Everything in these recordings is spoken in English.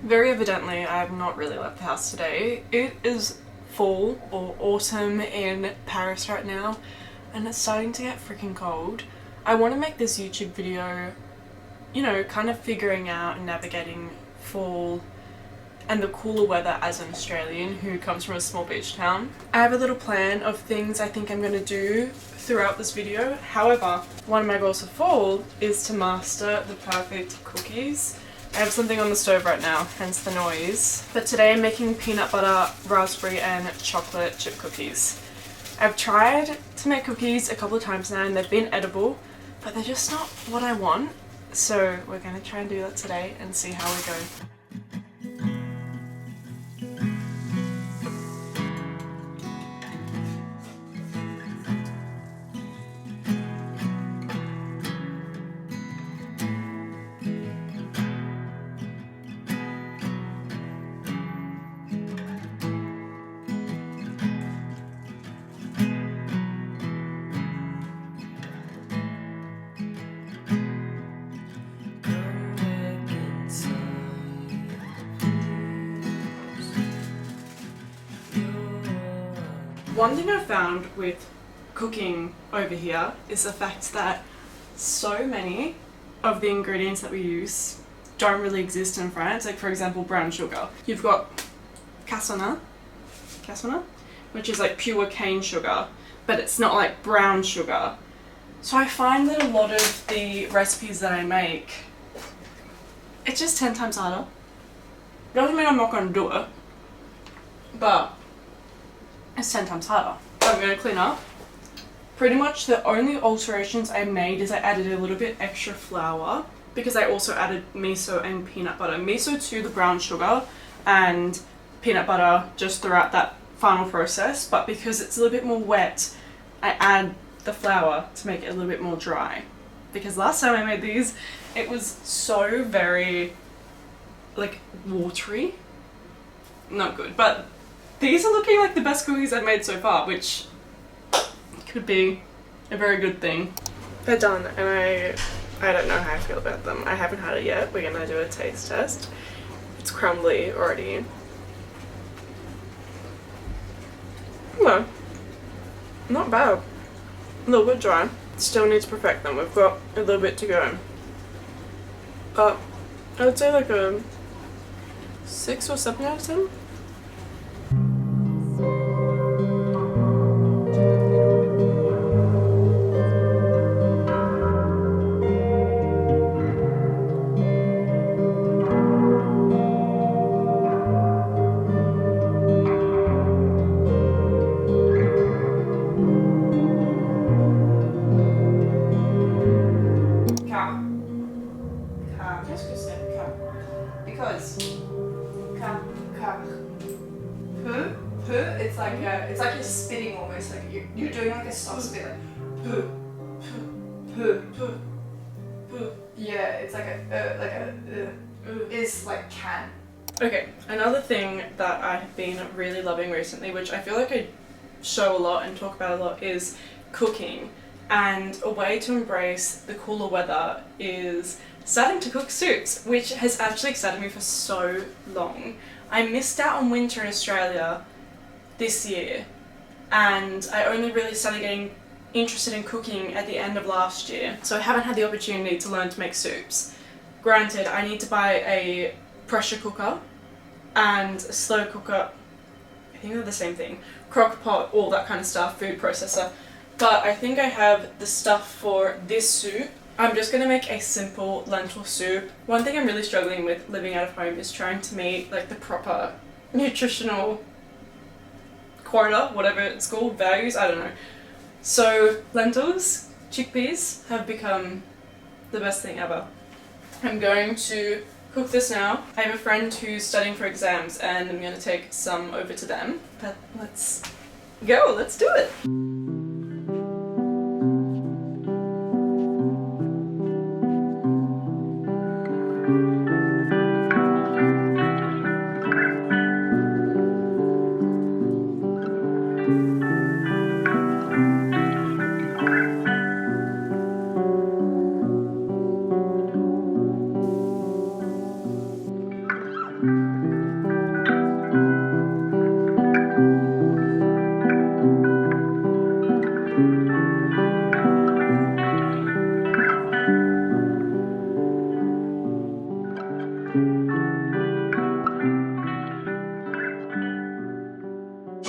Very evidently, I have not really left the house today. It is fall or autumn in Paris right now, and it's starting to get freaking cold. I want to make this YouTube video, you know, kind of figuring out and navigating fall and the cooler weather as an Australian who comes from a small beach town. I have a little plan of things I think I'm going to do throughout this video. However, one of my goals for fall is to master the perfect cookies. I have something on the stove right now, hence the noise. But today I'm making peanut butter, raspberry and chocolate chip cookies. I've tried to make cookies a couple of times now and they've been edible, but they're just not what I want. So we're going to try and do that today and see how we go. One thing I've found with cooking over here is the fact that so many of the ingredients that we use don't really exist in France. Like, for example, brown sugar. You've got cassonade, which is like pure cane sugar, but it's not like brown sugar. So I find that a lot of the recipes that I make, it's just 10 times harder. Doesn't mean I'm not going to do it, but it's 10 times harder. So I'm going to clean up. Pretty much the only alterations I made is I added a little bit extra flour because I also added miso and peanut butter. Miso to the brown sugar and peanut butter just throughout that final process, but because it's a little bit more wet, I add the flour to make it a little bit more dry. Because last time I made these, it was so very like watery. Not good, but these are looking like the best cookies I've made so far, which could be a very good thing. They're done and I don't know how I feel about them. I haven't had it yet. We're gonna do a taste test. It's crumbly already. No, not bad. A little bit dry. Still need to perfect them. We've got a little bit to go. But I would say like a 6 or 7 out of 10. It's like you're spitting almost, like you're doing like a soft spit, like poo, poo, poo, poo, poo. Yeah, it's like is like can. Okay, another thing that I've been really loving recently, which I feel like I show a lot and talk about a lot, is cooking. And a way to embrace the cooler weather is starting to cook soups, which has actually excited me for so long. I missed out on winter in Australia this year, and I only really started getting interested in cooking at the end of last year, so I haven't had the opportunity to learn to make soups. Granted, I need to buy a pressure cooker and a slow cooker, I think they're the same thing, crock pot, all that kind of stuff, food processor, but I think I have the stuff for this soup. I'm just going to make a simple lentil soup. One thing I'm really struggling with living out of home is trying to meet like the proper nutritional quota, whatever it's called, values, I don't know. So lentils, chickpeas have become the best thing ever. I'm going to cook this now. I have a friend who's studying for exams and I'm going to take some over to them. But let's go, let's do it!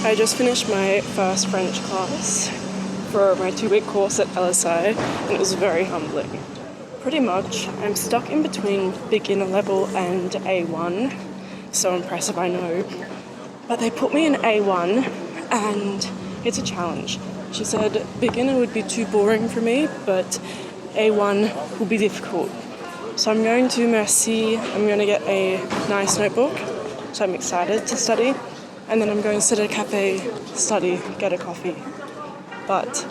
I just finished my first French class for my 2-week course at LSI, and it was very humbling. Pretty much, I'm stuck in between beginner level and A1. So impressive, I know. But they put me in A1, and it's a challenge. She said beginner would be too boring for me, but A1 will be difficult. So I'm going to Merci, I'm going to get a nice notebook, so I'm excited to study. And then I'm going to sit at a cafe, study, get a coffee. But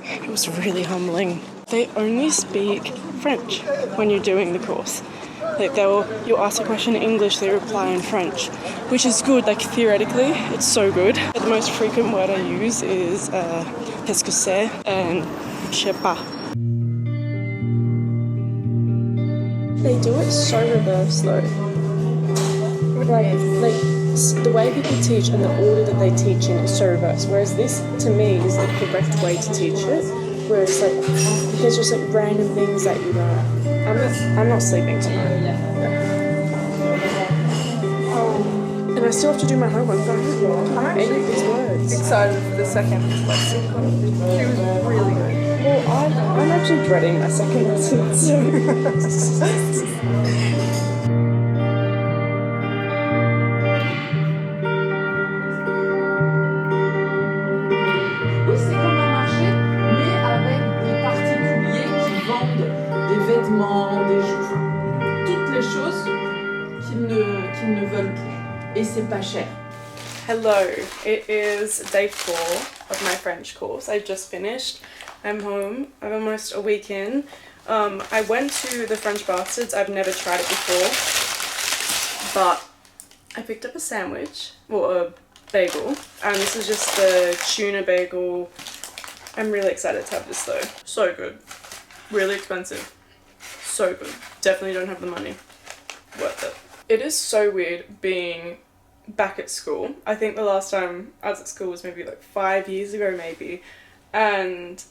it was really humbling. They only speak French when you're doing the course. Like you'll ask a question in English, they reply in French, which is good, like theoretically, it's so good. The most frequent word I use is qu'est-ce que c'est and je sais pas. They do it so reverse though. Like the way people teach and the order that they teach in is so reverse. Whereas this, to me, is the correct way to teach it. Whereas like there's just like random things that you don't. I'm not sleeping tonight. And I still have to do my homework. I'm any of these words. Excited for the second lesson. She was really good. Well, I'm actually dreading my second lesson. Hello, it is day 4 of my French course. I just finished. I'm home. I'm almost a week in. I went to the French Bastards. I've never tried it before, but I picked up a sandwich, or a bagel, and this is just the tuna bagel. I'm really excited to have this though. So good. Really expensive. So good. Definitely don't have the money. Worth it. It is so weird being back at school. I think the last time I was at school was maybe like 5 years ago maybe, and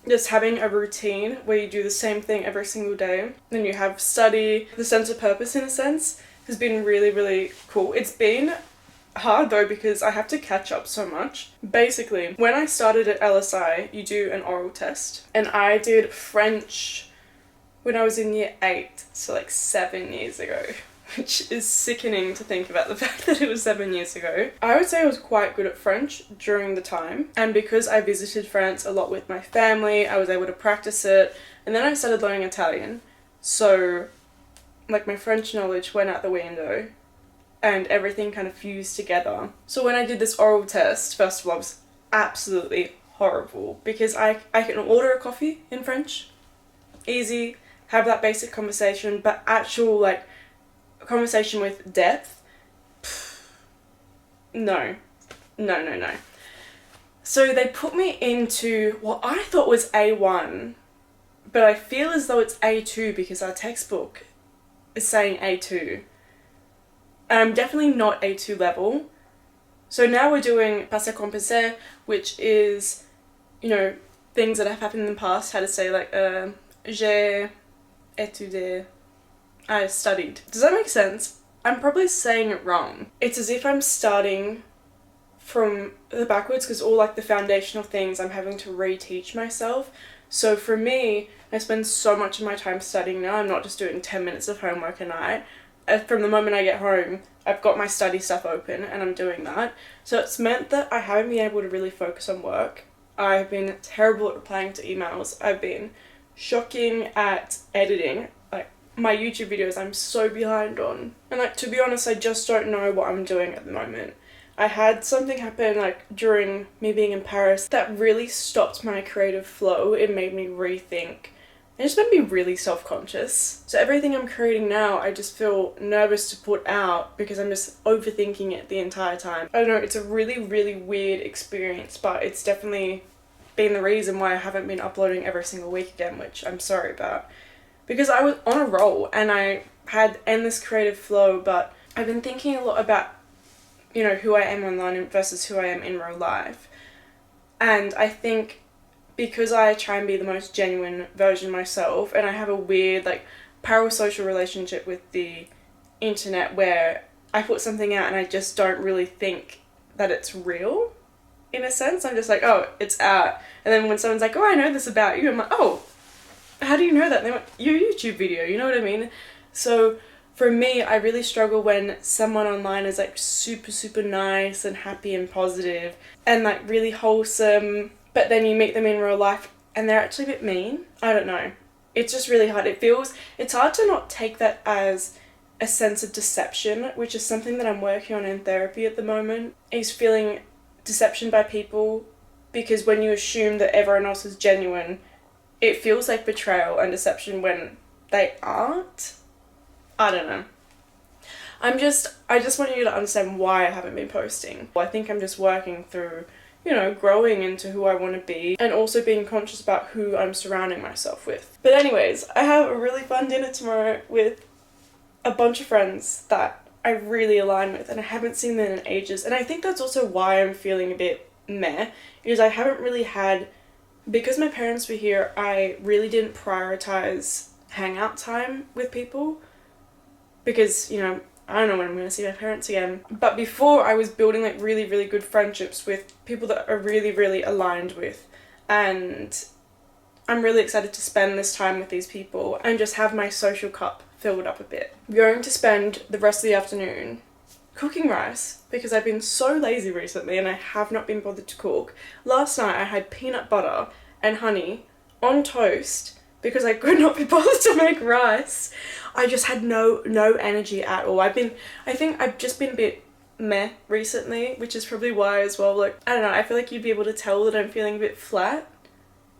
just having a routine where you do the same thing every single day, then you have study, the sense of purpose in a sense, has been really, really cool. It's been hard though because I have to catch up so much. Basically, when I started at LSI, you do an oral test, and I did French when I was in year 8, so like 7 years ago, which is sickening to think about the fact that it was 7 years ago. I would say I was quite good at French during the time, and because I visited France a lot with my family, I was able to practice it, and then I started learning Italian, so like my French knowledge went out the window and everything kind of fused together. So when I did this oral test, first of all, it was absolutely horrible because I can order a coffee in French, easy, have that basic conversation, but actual like conversation with depth, no. So they put me into what I thought was A1, but I feel as though it's A2 because our textbook is saying A2. And I'm definitely not A2 level. So now we're doing passé composé, which is, you know, things that have happened in the past, how to say like j'ai étudié, I studied. Does that make sense? I'm probably saying it wrong. It's as if I'm starting from the backwards because all like the foundational things I'm having to reteach myself. So for me, I spend so much of my time studying now. I'm not just doing 10 minutes of homework a night. From the moment I get home, I've got my study stuff open and I'm doing that. So it's meant that I haven't been able to really focus on work. I've been terrible at replying to emails. I've been shocking at editing. Like my YouTube videos I'm so behind on. And like to be honest, I just don't know what I'm doing at the moment. I had something happen like during me being in Paris that really stopped my creative flow. It made me rethink. It just made me really self-conscious. So everything I'm creating now, I just feel nervous to put out because I'm just overthinking it the entire time. I don't know, it's a really, really weird experience, but it's definitely been the reason why I haven't been uploading every single week again, which I'm sorry about. Because I was on a roll and I had endless creative flow, but I've been thinking a lot about, you know, who I am online versus who I am in real life. And I think because I try and be the most genuine version myself, and I have a weird, like, parasocial relationship with the internet where I put something out and I just don't really think that it's real, in a sense. I'm just like, oh, it's out. And then when someone's like, oh, I know this about you, I'm like, oh, how do you know that? And they went, your YouTube video, you know what I mean? So for me, I really struggle when someone online is like super, super nice and happy and positive and like really wholesome, but then you meet them in real life and they're actually a bit mean. I don't know. It's just really hard. It's hard to not take that as a sense of deception, which is something that I'm working on in therapy at the moment, is feeling deception by people, because when you assume that everyone else is genuine, it feels like betrayal and deception when they aren't. I don't know. I just want you to understand why I haven't been posting. I think I'm just working through, growing into who I want to be and also being conscious about who I'm surrounding myself with. But anyways, I have a really fun dinner tomorrow with a bunch of friends that I really align with and I haven't seen them in ages. And I think that's also why I'm feeling a bit meh, is I haven't really had, because my parents were here, I really didn't prioritize hangout time with people because, I don't know when I'm going to see my parents again. But before, I was building like really, really good friendships with people that are really, really aligned with. And I'm really excited to spend this time with these people and just have my social cup filled up a bit. I'm going to spend the rest of the afternoon cooking rice because I've been so lazy recently and I have not been bothered to cook. Last night I had peanut butter and honey on toast because I could not be bothered to make rice. I just had no energy at all. I think I've just been a bit meh recently, which is probably why as well. Like, I don't know, I feel like you'd be able to tell that I'm feeling a bit flat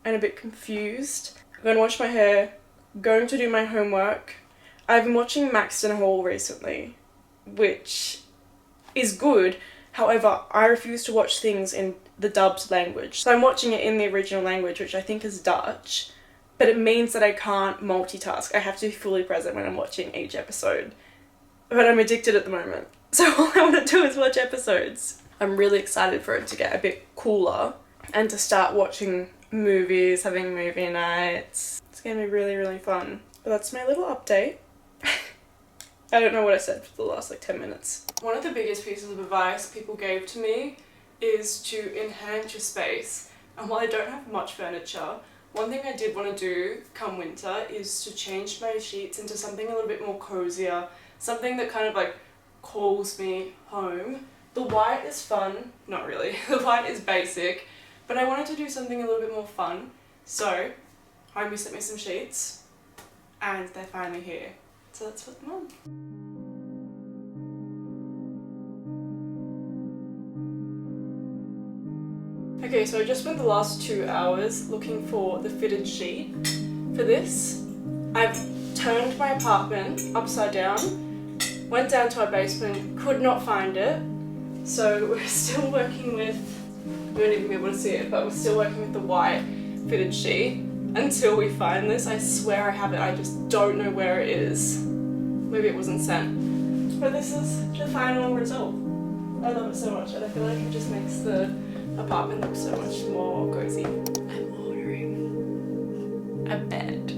and a bit confused. I'm going to wash my hair, going to do my homework. I've been watching Maxton Hall recently, which is good. However, I refuse to watch things in the dubbed language. So I'm watching it in the original language, which I think is Dutch, but it means that I can't multitask. I have to be fully present when I'm watching each episode. But I'm addicted at the moment, so all I want to do is watch episodes. I'm really excited for it to get a bit cooler and to start watching movies, having movie nights. It's going to be really, really fun. But that's my little update. I don't know what I said for the last 10 minutes. One of the biggest pieces of advice people gave to me is to enhance your space. And while I don't have much furniture, one thing I did want to do come winter is to change my sheets into something a little bit more cozier, something that kind of calls me home. The white is fun, not really, the white is basic, but I wanted to do something a little bit more fun. So, Homie sent me some sheets, and they're finally here. So let's put them on. Okay, so I just spent the last 2 hours looking for the fitted sheet for this. I've turned my apartment upside down, went down to our basement, could not find it. So we're still working with, you won't even be able to see it, but we're still working with the white fitted sheet until we find this. I swear I have it, I just don't know where it is. Maybe it wasn't sent. But this is the final result. I love it so much and I feel like it just makes the apartment look so much more cozy. I'm ordering a bed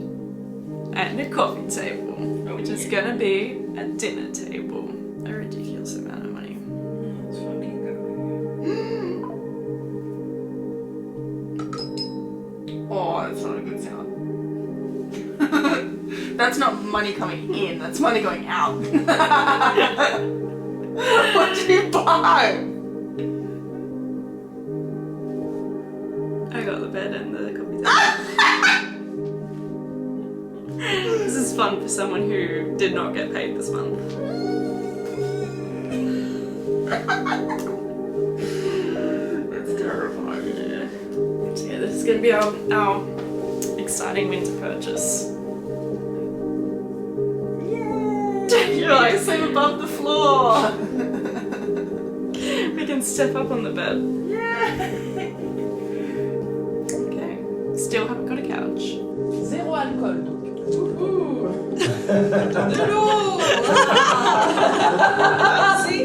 and a coffee table, which is gonna be a dinner table. A ridiculous amount of money. Let's fucking go. Oh, that's not a good sound. That's not money coming in, that's money going out. What did you buy? I got the bed and the coffee table. This is fun for someone who did not get paid this month. That's terrifying. Yeah. So yeah, this is gonna be our exciting winter purchase. You're like, sleep above the floor. We can step up on the bed. Okay. Still haven't got a couch. Zéro alcool. Si.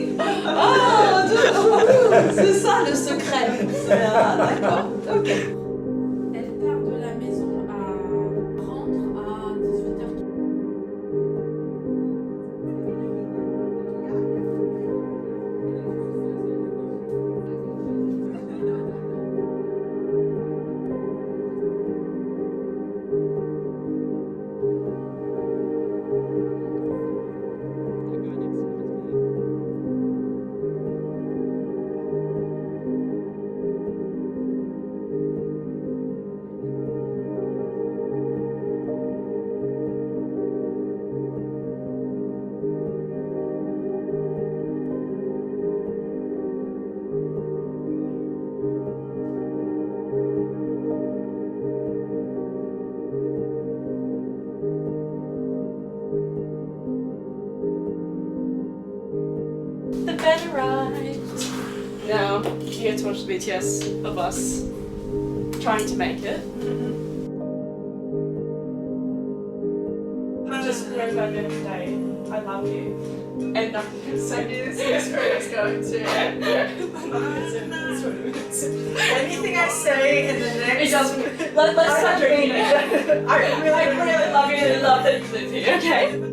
C'est ça le secret. D'accord. to watch the BTS of us trying to make it. Just remember at the end of the day, I love you. And nothing can say this. This is going to. Anything I say in the next. It doesn't. Let's start drinking it. I really I really love you and love that you live here, okay?